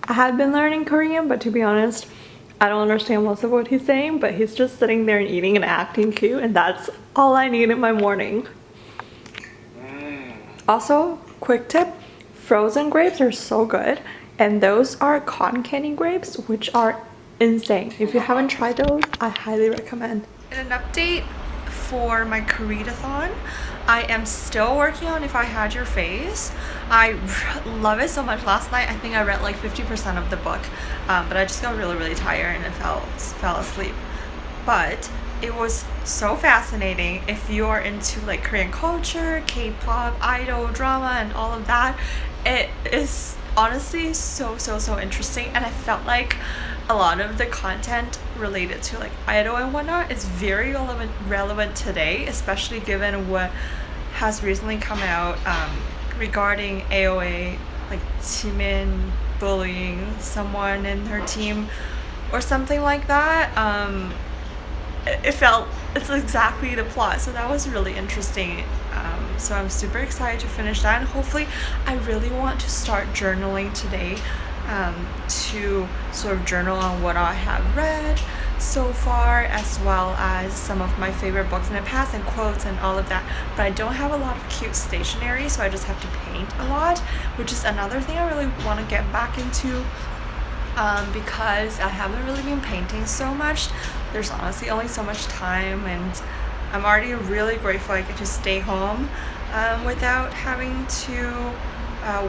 I had been learning Korean, but to be honest, I don't understand most of what he's saying, but he's just sitting there and eating and acting cute, and that's all I need in my morning. Also, quick tip, frozen grapes are so good, and those are cotton candy grapes, which are insane. If you haven't tried those, I highly recommend. An update for my Koreadathon. I am still working on If I Had Your Face. I love it so much. Last night I think I read like 50% of the book, but I just got really tired and fell asleep. But it was so fascinating. If you're into like Korean culture, K-pop, idol, drama, and all of that, it is honestly so interesting, and I felt like a lot of the content related to like idol and whatnot is very relevant today, especially given what has recently come out regarding AOA, like Jimin bullying someone in her team or something like that. It's exactly the plot, so that was really interesting. So I'm super excited to finish that, and hopefully I really want to start journaling today, to sort of journal on what I have read so far, as well as some of my favorite books in the past and quotes and all of that. But I don't have a lot of cute stationery, so I just have to paint a lot, which is another thing I really want to get back into, because I haven't really been painting so much. There's honestly only so much time, and I'm already really grateful I get to stay home without having to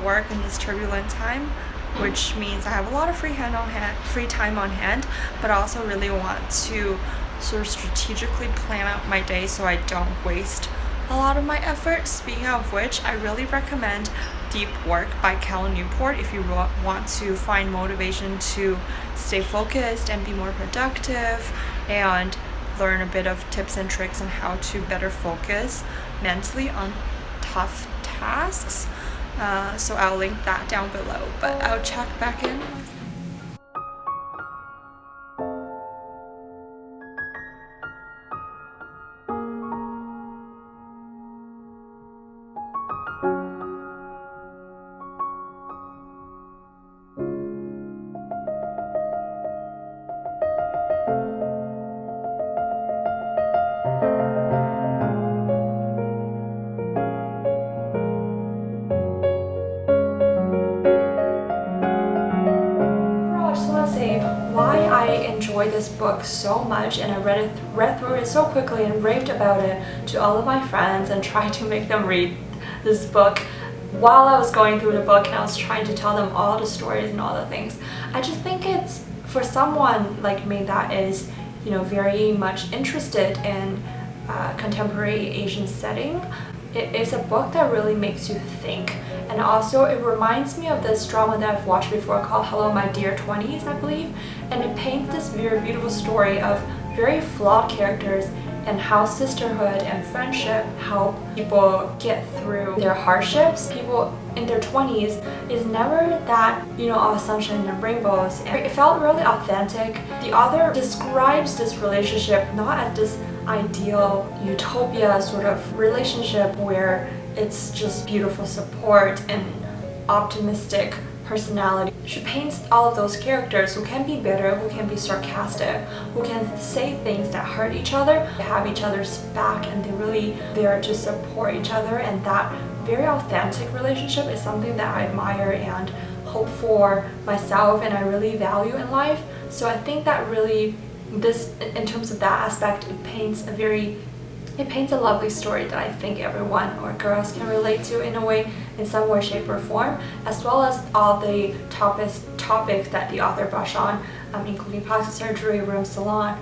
work in this turbulent time, which means I have a lot of free time on hand, but I also really want to sort of strategically plan out my day so I don't waste a lot of my effort. Speaking of which, I really recommend Deep Work by Cal Newport if you want to find motivation to stay focused and be more productive, and learn a bit of tips and tricks on how to better focus mentally on tough tasks. So I'll link that down below, but I'll check back in. Why I enjoy this book so much, and I read through it so quickly and raved about it to all of my friends and tried to make them read this book while I was going through the book, and I was trying to tell them all the stories and all the things. I just think it's for someone like me that is, very much interested in contemporary Asian setting. It is a book that really makes you think, and also it reminds me of this drama that I've watched before called Hello My Dear 20s, I believe, and it paints this very beautiful story of very flawed characters and how sisterhood and friendship help people get through their hardships. People in their 20s is never that, all sunshine and rainbows, and it felt really authentic. The author describes this relationship not as this ideal utopia sort of relationship where it's just beautiful support and optimistic personality. She paints all of those characters who can be bitter, who can be sarcastic, who can say things that hurt each other, have each other's back, and they're really there to support each other. And that very authentic relationship is something that I admire and hope for myself, and I really value in life. So I think that really, this, in terms of that aspect, it paints a lovely story that I think everyone or girls can relate to in a way, in some way, shape, or form, as well as all the topics that the author brushed on, including plastic surgery, room salon,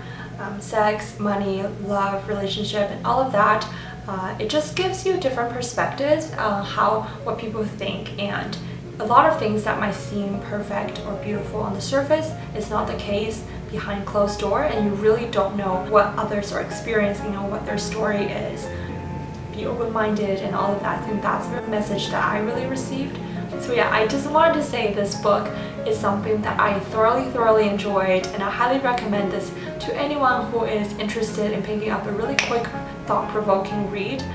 sex, money, love, relationship, and all of that. It just gives you different perspectives, what people think, and a lot of things that might seem perfect or beautiful on the surface is not the case behind closed door, and you really don't know what others are experiencing or what their story is. Be open-minded and all of that. I think that's the message that I really received. So yeah, I just wanted to say this book is something that I thoroughly enjoyed, and I highly recommend this to anyone who is interested in picking up a really quick, thought-provoking read.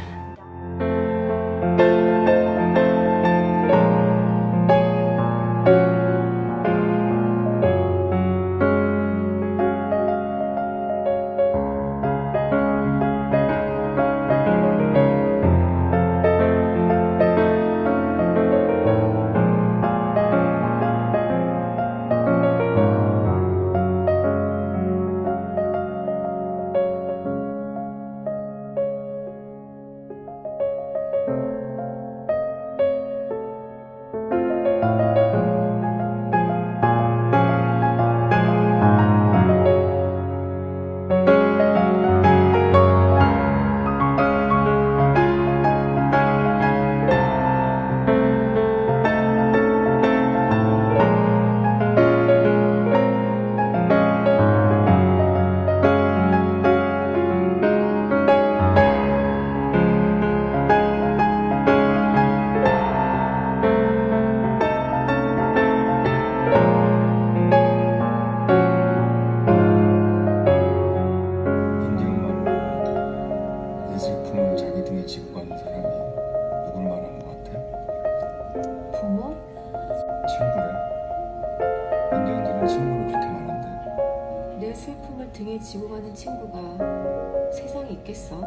친구를 그렇게 말한다. 내 슬픔을 등에 지고 가는 친구가 세상에 있겠어?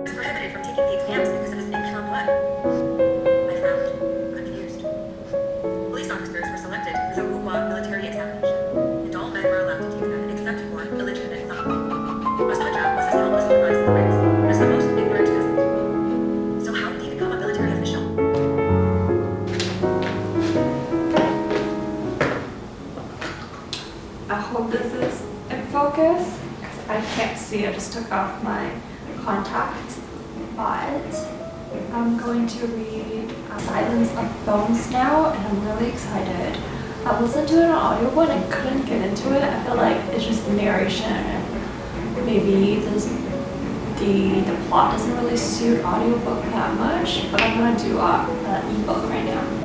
Prohibited from taking the exams because of his impure blood. I frowned, confused. Police officers were selected as a Wuwa military examination, and all men were allowed to take them except for illegitimate sons. Ostraja was as helpless in crimes and race as the most ignorant peasant. So how did he become a military official? I hope this is in focus because I can't see. I just took off my contacts, but I'm going to read Silence of Bones now, and I'm really excited. I listened to it on audiobook and I couldn't get into it. I feel like it's just narration and maybe the plot doesn't really suit audiobook that much, but I'm gonna do an ebook right now.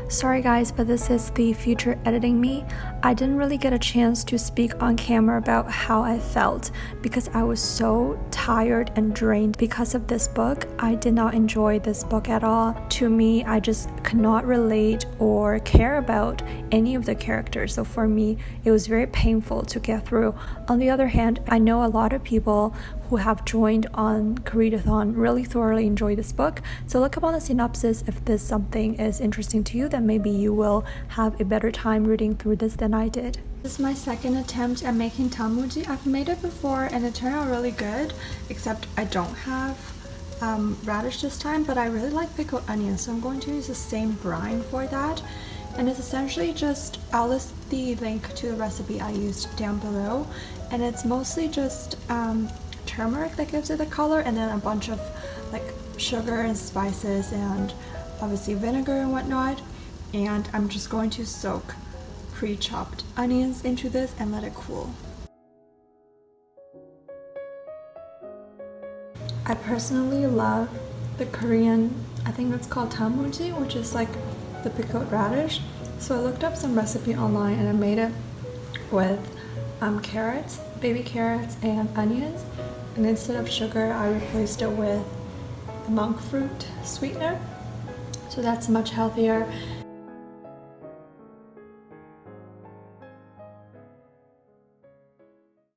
Sorry guys, but this is the future editing me. I didn't really get a chance to speak on camera about how I felt because I was so tired and drained because of this book. I did not enjoy this book at all. To me, I just could not relate or care about any of the characters. So for me, it was very painful to get through. On the other hand, I know a lot of people who have joined on Koreadathon really thoroughly enjoy this book. So look up on the synopsis if this something is interesting to you, then maybe you will have a better time reading through this than I did. This is my second attempt at making tanmuji. I've made it before and it turned out really good, except I don't have radish this time, but I really like pickled onions, so I'm going to use the same brine for that. And it's essentially just, I'll list the link to the recipe I used down below, and it's mostly just turmeric that gives it the color, and then a bunch of like sugar and spices and obviously vinegar and whatnot. And I'm just going to soak pre-chopped onions into this and let it cool. I personally love the Korean, I think it's called tanmuji, which is like the pickled radish. So I looked up some recipe online and I made it with carrots, baby carrots and onions, and instead of sugar I replaced it with the monk fruit sweetener, so that's much healthier.